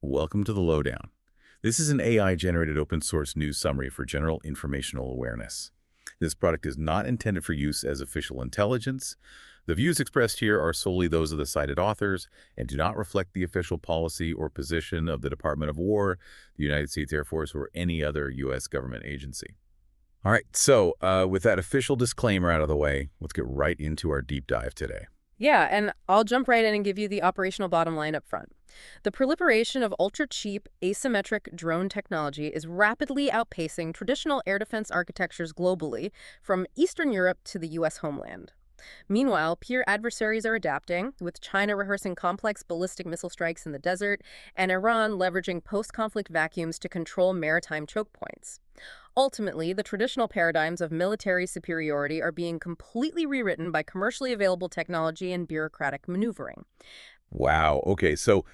Welcome to the Lowdown. This is an AI-generated open-source news summary for general informational awareness. This product is not intended for use as official intelligence. The views expressed here are solely those of the cited authors and do not reflect the official policy or position of the Department of War, the United States Air Force, or any other U.S. government agency. All right, so with that official disclaimer out of the way, let's get right into our deep dive today. Yeah, and I'll jump right in and give you the operational bottom line up front. The proliferation of ultra-cheap, asymmetric drone technology is rapidly outpacing traditional air defense architectures globally, from Eastern Europe to the U.S. homeland. Meanwhile, peer adversaries are adapting, with China rehearsing complex ballistic missile strikes in the desert and Iran leveraging post-conflict vacuums to control maritime choke points. Ultimately, the traditional paradigms of military superiority are being completely rewritten by commercially available technology and bureaucratic maneuvering. Wow. Okay, so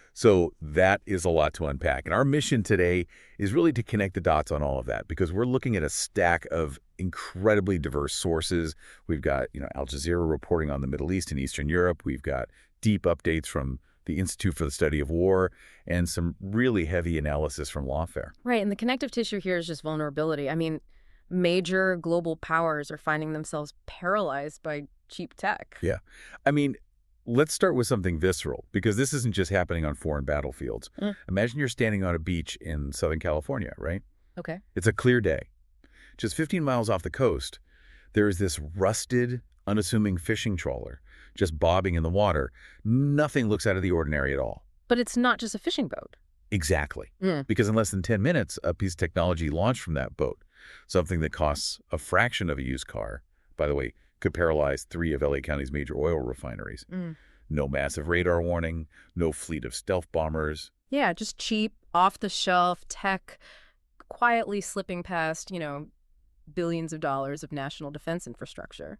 that is a lot to unpack. And our mission today is really to connect the dots on all of that because we're looking at a stack of incredibly diverse sources. We've got, Al Jazeera reporting on the Middle East and Eastern Europe. We've got deep updates from the Institute for the Study of War and some really heavy analysis from lawfare. Right, and the connective tissue here is just vulnerability. I mean, major global powers are finding themselves paralyzed by cheap tech. Yeah. I mean, let's start with something visceral, because this isn't just happening on foreign battlefields. Imagine you're standing on a beach in Southern California, right? Okay. It's a clear day. Just 15 miles off the coast, there is this rusted, unassuming fishing trawler just bobbing in the water. Nothing looks out of the ordinary at all. But it's not just a fishing boat. Exactly. Because in less than 10 minutes, a piece of technology launched from that boat, something that costs a fraction of a used car, by the way, could paralyze 3 of LA County's major oil refineries. No massive radar warning, no fleet of stealth bombers. Yeah, just cheap, off-the-shelf tech quietly slipping past, billions of dollars of national defense infrastructure.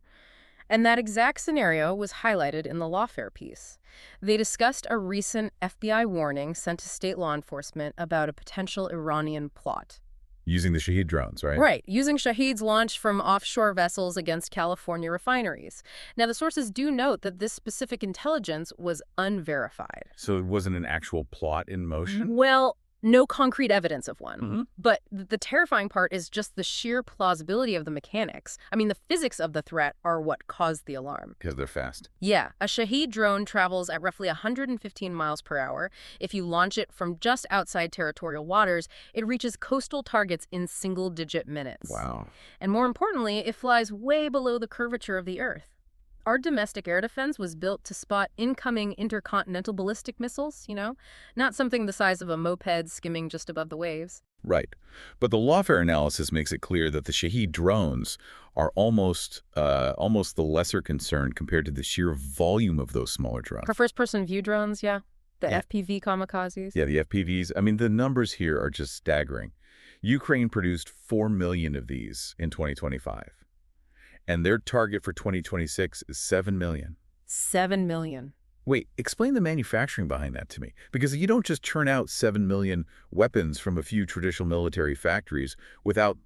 And that exact scenario was highlighted in the lawfare piece. They discussed a recent FBI warning sent to state law enforcement about a potential Iranian plot. Using the Shahed drones, right? Right, using Shaheds launched from offshore vessels against California refineries. Now, the sources do note that this specific intelligence was unverified. So it wasn't an actual plot in motion? Well, no concrete evidence of one. But the terrifying part is just the sheer plausibility of the mechanics. I mean, the physics of the threat are what caused the alarm. Because they're fast. Yeah, a Shahed drone travels at roughly 115 miles per hour. If you launch it from just outside territorial waters, it reaches coastal targets in single-digit minutes. Wow. And more importantly, it flies way below the curvature of the Earth. Our domestic air defense was built to spot incoming intercontinental ballistic missiles, not something the size of a moped skimming just above the waves. Right. But the lawfare analysis makes it clear that the Shahed drones are almost the lesser concern compared to the sheer volume of those smaller drones. For first-person view drones, yeah. The FPV kamikazes. Yeah, the FPVs. I mean, the numbers here are just staggering. Ukraine produced 4 million of these in 2025. And their target for 2026 is 7 million. 7 million. Wait, explain the manufacturing behind that to me. Because you don't just churn out 7 million weapons from a few traditional military factories without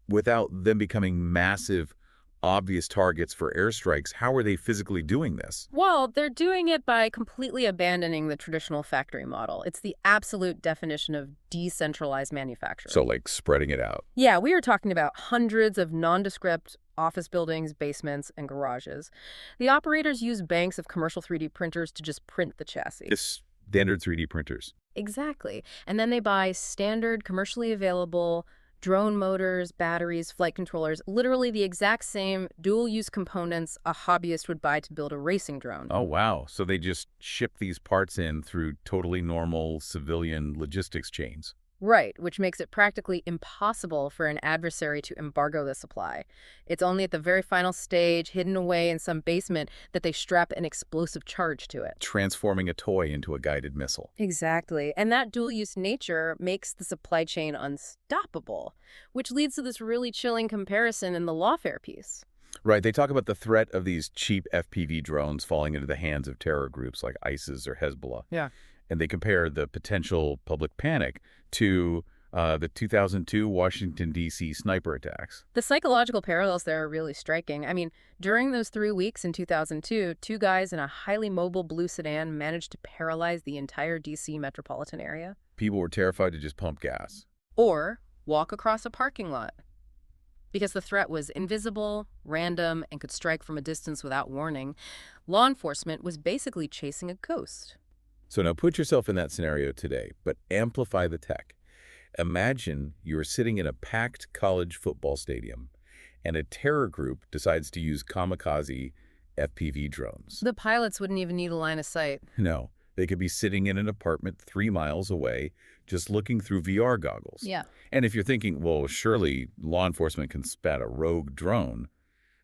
them becoming massive, obvious targets for airstrikes. How are they physically doing this? Well, they're doing it by completely abandoning the traditional factory model. It's the absolute definition of decentralized manufacturing. So, like, spreading it out. Yeah, we are talking about hundreds of nondescript office buildings, basements, and garages. The operators use banks of commercial 3D printers to just print the chassis. Just standard 3D printers. Exactly. And then they buy standard, commercially available drone motors, batteries, flight controllers, literally the exact same dual-use components a hobbyist would buy to build a racing drone. Oh, wow. So they just ship these parts in through totally normal civilian logistics chains. Right, which makes it practically impossible for an adversary to embargo the supply. It's only at the very final stage, hidden away in some basement, that they strap an explosive charge to it. Transforming a toy into a guided missile. Exactly. And that dual-use nature makes the supply chain unstoppable, which leads to this really chilling comparison in the lawfare piece. Right. They talk about the threat of these cheap FPV drones falling into the hands of terror groups like ISIS or Hezbollah. Yeah. And they compare the potential public panic to The 2002 Washington, D.C. sniper attacks. The psychological parallels there are really striking. I mean, during those 3 weeks in 2002, two guys in a highly mobile blue sedan managed to paralyze the entire D.C. metropolitan area. People were terrified to just pump gas. Or walk across a parking lot. Because the threat was invisible, random, and could strike from a distance without warning, law enforcement was basically chasing a ghost. So now put yourself in that scenario today, but amplify the tech. Imagine you're sitting in a packed college football stadium, and a terror group decides to use kamikaze FPV drones. The pilots wouldn't even need a line of sight. No, they could be sitting in an apartment 3 miles away, just looking through VR goggles. Yeah. And if you're thinking, well, surely law enforcement can spot a rogue drone,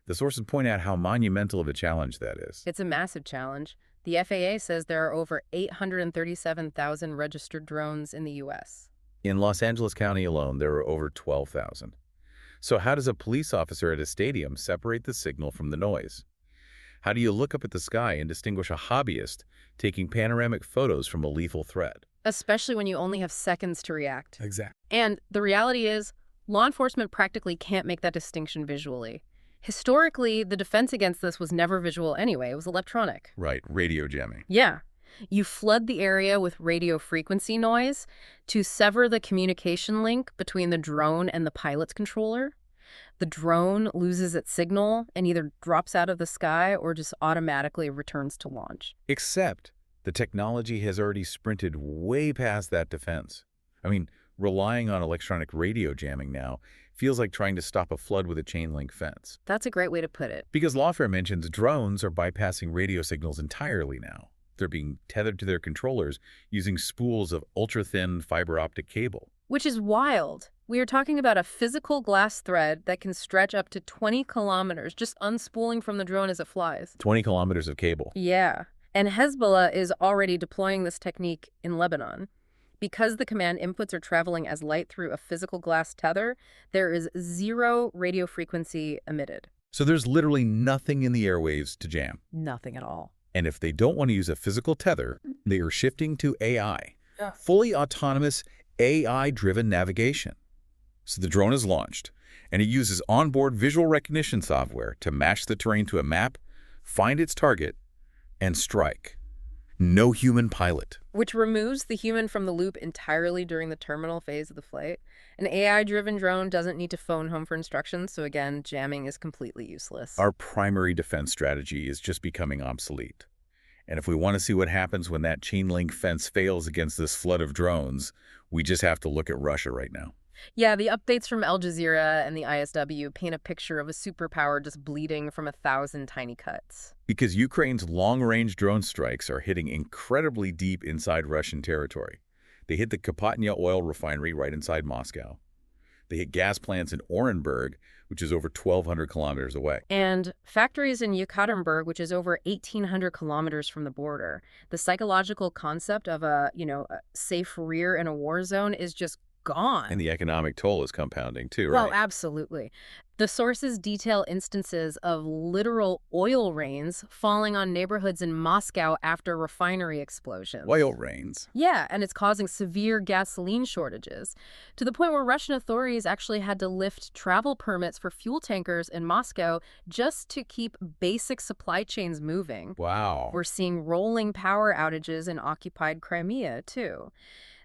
the sources point out how monumental of a challenge that is. It's a massive challenge. The FAA says there are over 837,000 registered drones in the U.S. In Los Angeles County alone, there are over 12,000. So how does a police officer at a stadium separate the signal from the noise? How do you look up at the sky and distinguish a hobbyist taking panoramic photos from a lethal threat? Especially when you only have seconds to react. Exactly. And the reality is, law enforcement practically can't make that distinction visually. Historically, the defense against this was never visual anyway. It was electronic. Right, radio jamming. Yeah. You flood the area with radio frequency noise to sever the communication link between the drone and the pilot's controller. The drone loses its signal and either drops out of the sky or just automatically returns to launch. Except the technology has already sprinted way past that defense. I mean, relying on electronic radio jamming now feels like trying to stop a flood with a chain link fence. That's a great way to put it. Because lawfare mentions drones are bypassing radio signals entirely now. They're being tethered to their controllers using spools of ultra-thin fiber optic cable. Which is wild. We are talking about a physical glass thread that can stretch up to 20 kilometers, just unspooling from the drone as it flies. 20 kilometers of cable. Yeah. And Hezbollah is already deploying this technique in Lebanon. Because the command inputs are traveling as light through a physical glass tether, there is zero radio frequency emitted. So there's literally nothing in the airwaves to jam. Nothing at all. And if they don't want to use a physical tether, they are shifting to AI. Yeah. Fully autonomous, AI-driven navigation. So the drone is launched, and it uses onboard visual recognition software to match the terrain to a map, find its target, and strike. No human pilot. Which removes the human from the loop entirely during the terminal phase of the flight. An AI-driven drone doesn't need to phone home for instructions, so again, jamming is completely useless. Our primary defense strategy is just becoming obsolete. And if we want to see what happens when that chain link fence fails against this flood of drones, we just have to look at Russia right now. Yeah, the updates from Al Jazeera and the ISW paint a picture of a superpower just bleeding from 1,000 tiny cuts. Because Ukraine's long-range drone strikes are hitting incredibly deep inside Russian territory. They hit the Kapotnya oil refinery right inside Moscow. They hit gas plants in Orenburg, which is over 1,200 kilometers away. And factories in Yekaterinburg, which is over 1,800 kilometers from the border. The psychological concept of a safe rear in a war zone is just gone. And the economic toll is compounding too, right? Well, absolutely. The sources detail instances of literal oil rains falling on neighborhoods in Moscow after refinery explosions. Oil rains. Yeah, and it's causing severe gasoline shortages, to the point where Russian authorities actually had to lift travel permits for fuel tankers in Moscow just to keep basic supply chains moving. Wow. We're seeing rolling power outages in occupied Crimea, too.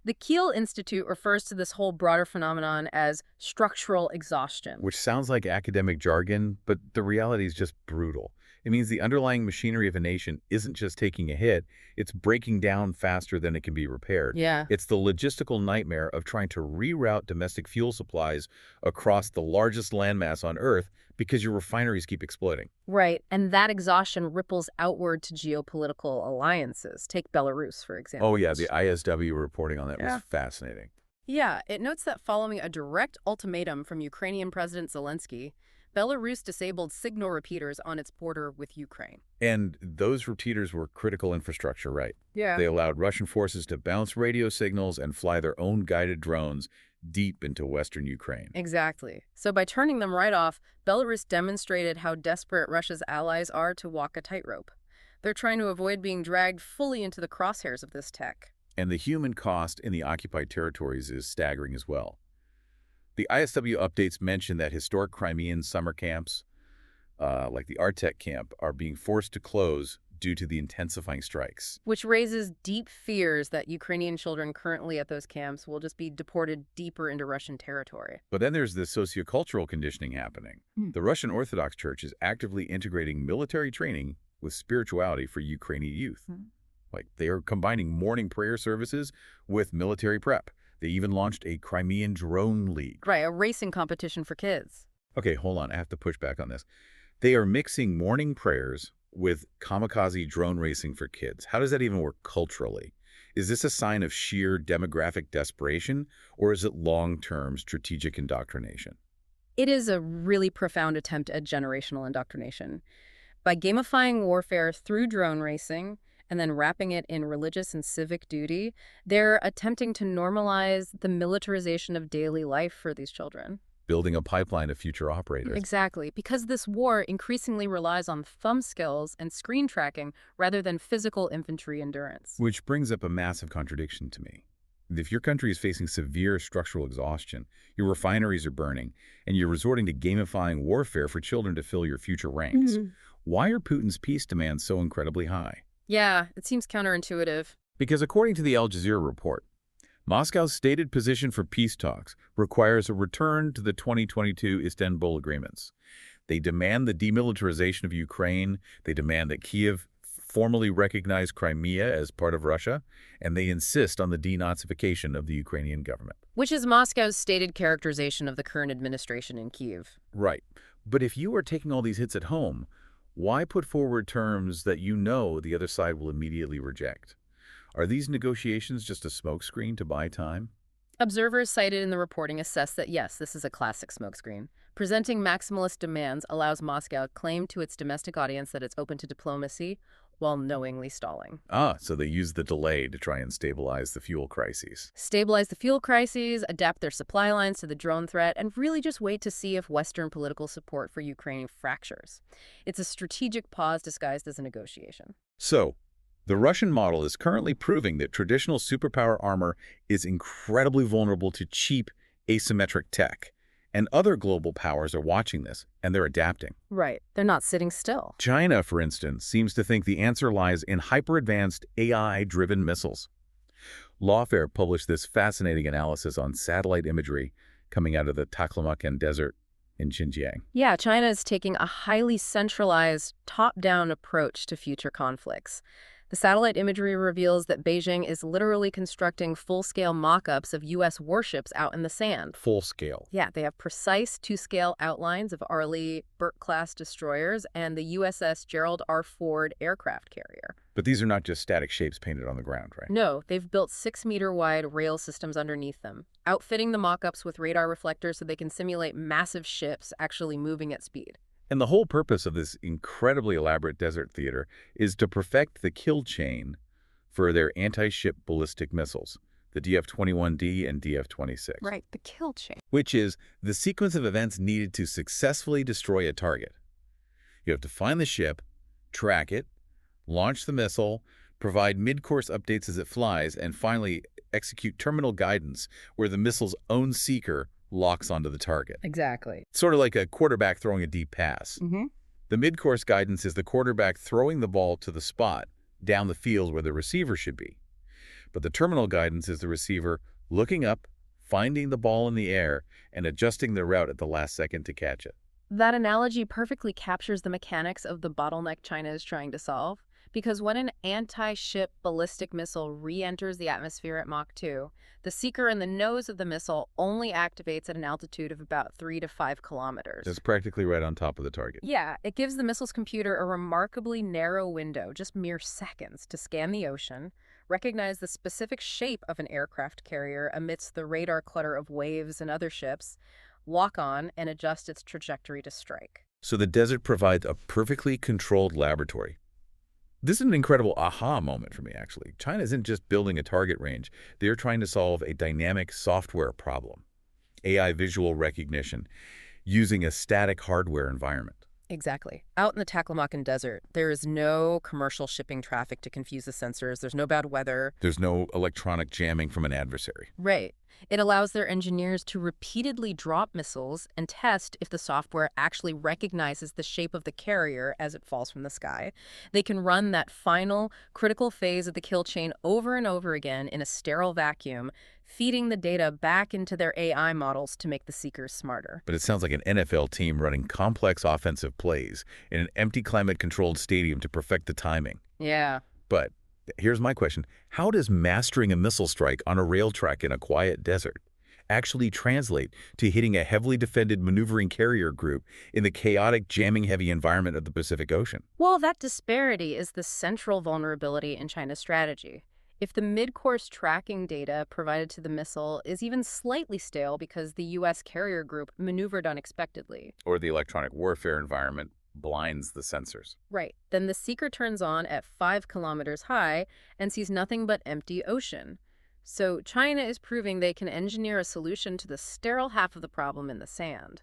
The Kiel Institute refers to this whole broader phenomenon as structural exhaustion. Which sounds like academic jargon, but the reality is just brutal. It means the underlying machinery of a nation isn't just taking a hit, it's breaking down faster than it can be repaired. Yeah. It's the logistical nightmare of trying to reroute domestic fuel supplies across the largest landmass on Earth because your refineries keep exploding. Right, and that exhaustion ripples outward to geopolitical alliances. Take Belarus, for example. Oh yeah, the ISW reporting on that was fascinating. Yeah, it notes that following a direct ultimatum from Ukrainian President Zelensky, Belarus disabled signal repeaters on its border with Ukraine. And those repeaters were critical infrastructure, right? Yeah. They allowed Russian forces to bounce radio signals and fly their own guided drones deep into western Ukraine. Exactly. So by turning them right off, Belarus demonstrated how desperate Russia's allies are to walk a tightrope. They're trying to avoid being dragged fully into the crosshairs of this tech. And the human cost in the occupied territories is staggering as well. The ISW updates mention that historic Crimean summer camps, like the Artek camp, are being forced to close due to the intensifying strikes. Which raises deep fears that Ukrainian children currently at those camps will just be deported deeper into Russian territory. But then there's this sociocultural conditioning happening. The Russian Orthodox Church is actively integrating military training with spirituality for Ukrainian youth. Like, they are combining morning prayer services with military prep. They even launched a Crimean drone league. Right, a racing competition for kids. Okay, hold on. I have to push back on this. They are mixing morning prayers with kamikaze drone racing for kids. How does that even work culturally? Is this a sign of sheer demographic desperation, or is it long-term strategic indoctrination? It is a really profound attempt at generational indoctrination. By gamifying warfare through drone racing and then wrapping it in religious and civic duty, they're attempting to normalize the militarization of daily life for these children. Building a pipeline of future operators. Exactly, because this war increasingly relies on thumb skills and screen tracking rather than physical infantry endurance. Which brings up a massive contradiction to me. If your country is facing severe structural exhaustion, your refineries are burning, and you're resorting to gamifying warfare for children to fill your future ranks, why are Putin's peace demands so incredibly high? Yeah, it seems counterintuitive. Because according to the Al Jazeera report, Moscow's stated position for peace talks requires a return to the 2022 Istanbul agreements. They demand the demilitarization of Ukraine, they demand that Kyiv formally recognize Crimea as part of Russia, and they insist on the denazification of the Ukrainian government. Which is Moscow's stated characterization of the current administration in Kyiv. Right. But if you are taking all these hits at home, why put forward terms that you know the other side will immediately reject? Are these negotiations just a smokescreen to buy time? Observers cited in the reporting assess that yes, this is a classic smokescreen. Presenting maximalist demands allows Moscow to claim to its domestic audience that it's open to diplomacy while knowingly stalling. So they use the delay to try and stabilize the fuel crises. Stabilize the fuel crises, adapt their supply lines to the drone threat, and really just wait to see if Western political support for Ukraine fractures. It's a strategic pause disguised as a negotiation. So, the Russian model is currently proving that traditional superpower armor is incredibly vulnerable to cheap, asymmetric tech. And other global powers are watching this, and they're adapting. Right. They're not sitting still. China, for instance, seems to think the answer lies in hyper-advanced AI-driven missiles. Lawfare published this fascinating analysis on satellite imagery coming out of the Taklamakan Desert in Xinjiang. Yeah, China is taking a highly centralized, top-down approach to future conflicts. The satellite imagery reveals that Beijing is literally constructing full-scale mock-ups of U.S. warships out in the sand. Full scale. Yeah, they have precise two-scale outlines of Arleigh Burke-class destroyers and the USS Gerald R. Ford aircraft carrier. But these are not just static shapes painted on the ground, right? No, they've built 6-meter-wide rail systems underneath them, outfitting the mock-ups with radar reflectors so they can simulate massive ships actually moving at speed. And the whole purpose of this incredibly elaborate desert theater is to perfect the kill chain for their anti-ship ballistic missiles, the DF-21D and DF-26. Right, the kill chain. Which is the sequence of events needed to successfully destroy a target. You have to find the ship, track it, launch the missile, provide mid-course updates as it flies, and finally execute terminal guidance where the missile's own seeker locks onto the target. Exactly. Sort of like a quarterback throwing a deep pass. The mid-course guidance is the quarterback throwing the ball to the spot down the field where the receiver should be. But the terminal guidance is the receiver looking up, finding the ball in the air, and adjusting the route at the last second to catch it. That analogy perfectly captures the mechanics of the bottleneck China is trying to solve, because when an anti-ship ballistic missile re-enters the atmosphere at Mach 2, the seeker in the nose of the missile only activates at an altitude of about 3 to 5 kilometers. That's practically right on top of the target. Yeah, it gives the missile's computer a remarkably narrow window, just mere seconds, to scan the ocean, recognize the specific shape of an aircraft carrier amidst the radar clutter of waves and other ships, lock on, and adjust its trajectory to strike. So the desert provides a perfectly controlled laboratory. This is an incredible aha moment for me, actually. China isn't just building a target range. They're trying to solve a dynamic software problem, AI visual recognition, using a static hardware environment. Exactly. Out in the Taklamakan Desert, there is no commercial shipping traffic to confuse the sensors. There's no bad weather. There's no electronic jamming from an adversary. Right. It allows their engineers to repeatedly drop missiles and test if the software actually recognizes the shape of the carrier as it falls from the sky. They can run that final, critical phase of the kill chain over and over again in a sterile vacuum, feeding the data back into their AI models to make the seekers smarter. But it sounds like an NFL team running complex offensive plays in an empty climate-controlled stadium to perfect the timing. Yeah. But here's my question. How does mastering a missile strike on a rail track in a quiet desert actually translate to hitting a heavily defended maneuvering carrier group in the chaotic, jamming-heavy environment of the Pacific Ocean? Well, that disparity is the central vulnerability in China's strategy. If the mid-course tracking data provided to the missile is even slightly stale because the U.S. carrier group maneuvered unexpectedly, Or the electronic warfare environment blinds the sensors. right, then the seeker turns on at 5 kilometers high and sees nothing but empty ocean. So China is proving they can engineer a solution to the sterile half of the problem in the sand.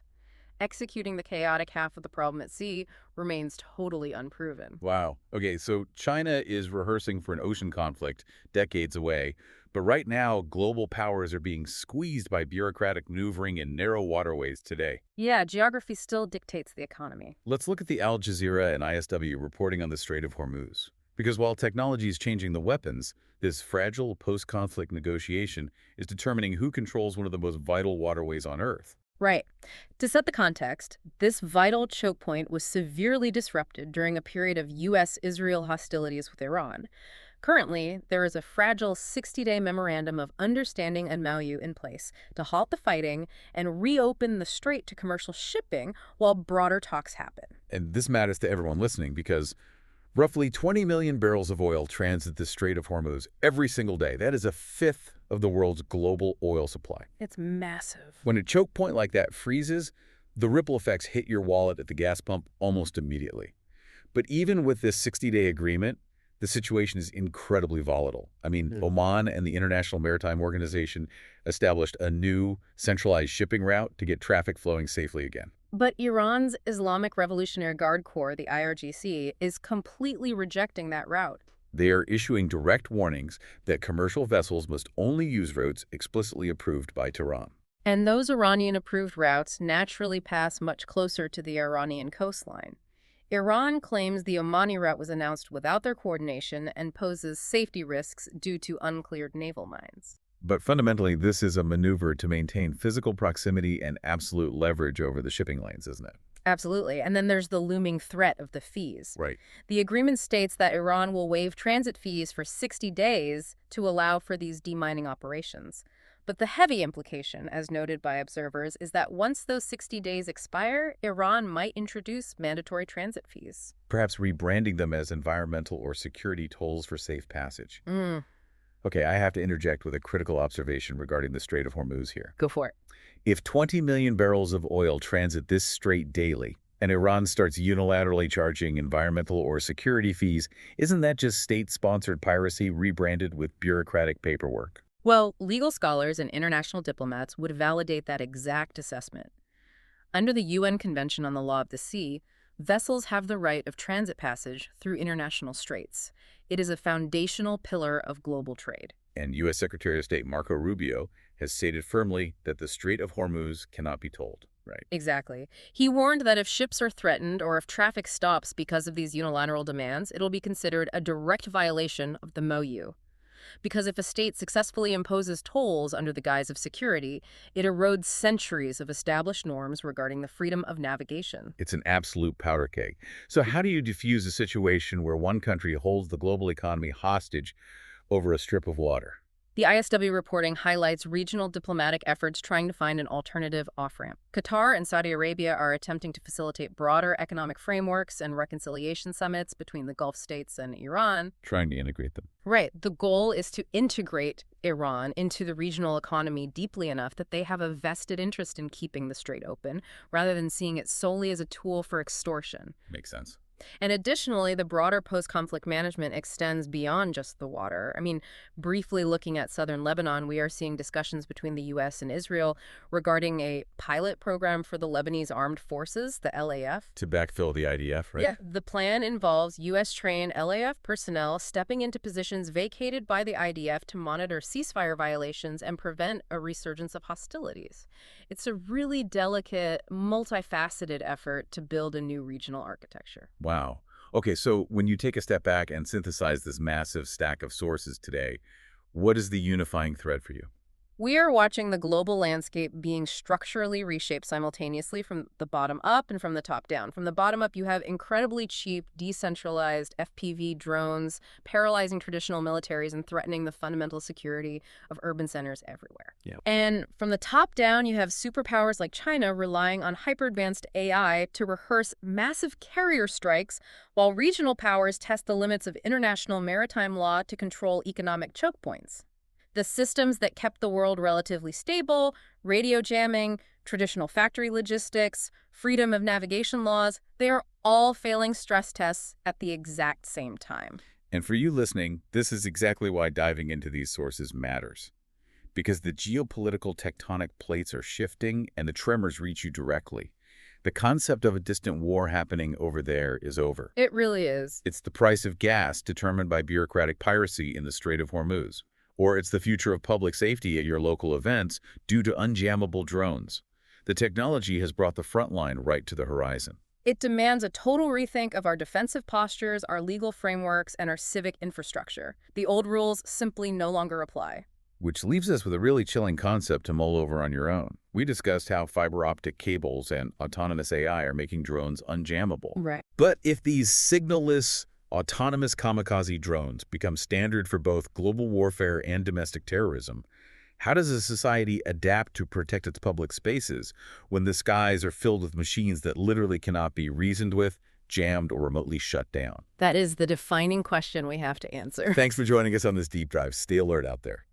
Executing the chaotic half of the problem at sea remains totally unproven. Wow. Okay, so China is rehearsing for an ocean conflict decades away, but right now global powers are being squeezed by bureaucratic maneuvering in narrow waterways today. Yeah, geography still dictates the economy. Let's look at the Al Jazeera and ISW reporting on the Strait of Hormuz. Because while technology is changing the weapons, this fragile post-conflict negotiation is determining who controls one of the most vital waterways on Earth. Right. To set the context, this vital choke point was severely disrupted during a period of U.S.-Israel hostilities with Iran. Currently, there is a fragile 60-day memorandum of understanding and MOU in place to halt the fighting and reopen the strait to commercial shipping while broader talks happen. And this matters to everyone listening because roughly 20 million barrels of oil transit the Strait of Hormuz every single day. That is a fifth of the world's global oil supply. It's massive. When a choke point like that freezes, the ripple effects hit your wallet at the gas pump almost immediately. But even with this 60-day agreement, the situation is incredibly volatile. I mean, Oman and the International Maritime Organization established a new centralized shipping route to get traffic flowing safely again. But Iran's Islamic Revolutionary Guard Corps, the IRGC, is completely rejecting that route. They are issuing direct warnings that commercial vessels must only use routes explicitly approved by Tehran. And those Iranian-approved routes naturally pass much closer to the Iranian coastline. Iran claims the Omani route was announced without their coordination and poses safety risks due to uncleared naval mines. But fundamentally, this is a maneuver to maintain physical proximity and absolute leverage over the shipping lanes, isn't it? Absolutely. And then there's the looming threat of the fees. Right. The agreement states that Iran will waive transit fees for 60 days to allow for these demining operations. But the heavy implication, as noted by observers, is that once those 60 days expire, Iran might introduce mandatory transit fees. Perhaps rebranding them as environmental or security tolls for safe passage. Okay, I have to interject with a critical observation regarding the Strait of Hormuz here. Go for it. If 20 million barrels of oil transit this strait daily, and Iran starts unilaterally charging environmental or security fees, isn't that just state-sponsored piracy rebranded with bureaucratic paperwork? Well, legal scholars and international diplomats would validate that exact assessment. Under the UN Convention on the Law of the Sea, vessels have the right of transit passage through international straits. It is a foundational pillar of global trade. And U.S. Secretary of State Marco Rubio has stated firmly that the Strait of Hormuz cannot be tolled. Right. Exactly. He warned that if ships are threatened or if traffic stops because of these unilateral demands, it'll be considered a direct violation of the MOU. Because if a state successfully imposes tolls under the guise of security, it erodes centuries of established norms regarding the freedom of navigation. It's an absolute powder keg. So how do you diffuse a situation where one country holds the global economy hostage over a strip of water? The ISW reporting highlights regional diplomatic efforts trying to find an alternative off-ramp. Qatar and Saudi Arabia are attempting to facilitate broader economic frameworks and reconciliation summits between the Gulf states and Iran. Trying to integrate them. Right. The goal is to integrate Iran into the regional economy deeply enough that they have a vested interest in keeping the strait open, rather than seeing it solely as a tool for extortion. Makes sense. And additionally, the broader post-conflict management extends beyond just the water. I mean, briefly looking at southern Lebanon, we are seeing discussions between the U.S. and Israel regarding a pilot program for the Lebanese Armed Forces, the LAF. To backfill the IDF, right? Yeah, the plan involves U.S.-trained LAF personnel stepping into positions vacated by the IDF to monitor ceasefire violations and prevent a resurgence of hostilities. It's a really delicate, multifaceted effort to build a new regional architecture. Wow. Okay, so when you take a step back and synthesize this massive stack of sources today, what is the unifying thread for you? We are watching the global landscape being structurally reshaped simultaneously from the bottom up and from the top down. From the bottom up, you have incredibly cheap, decentralized FPV drones paralyzing traditional militaries and threatening the fundamental security of urban centers everywhere. Yeah. And from the top down, you have superpowers like China relying on hyper-advanced AI to rehearse massive carrier strikes, while regional powers test the limits of international maritime law to control economic choke points. The systems that kept the world relatively stable, radio jamming, traditional factory logistics, freedom of navigation laws, they are all failing stress tests at the exact same time. And for you listening, this is exactly why diving into these sources matters. Because the geopolitical tectonic plates are shifting and the tremors reach you directly. The concept of a distant war happening over there is over. It really is. It's the price of gas determined by bureaucratic piracy in the Strait of Hormuz. Or it's the future of public safety at your local events due to unjammable drones. The technology has brought the front line right to the horizon. It demands a total rethink of our defensive postures, our legal frameworks, and our civic infrastructure. The old rules simply no longer apply. Which leaves us with a really chilling concept to mull over on your own. We discussed how fiber optic cables and autonomous AI are making drones unjammable. Right. But if these signal-less, autonomous kamikaze drones become standard for both global warfare and domestic terrorism, how does a society adapt to protect its public spaces when the skies are filled with machines that literally cannot be reasoned with, jammed, or remotely shut down? That is the defining question we have to answer. Thanks for joining us on this deep dive. Stay alert out there.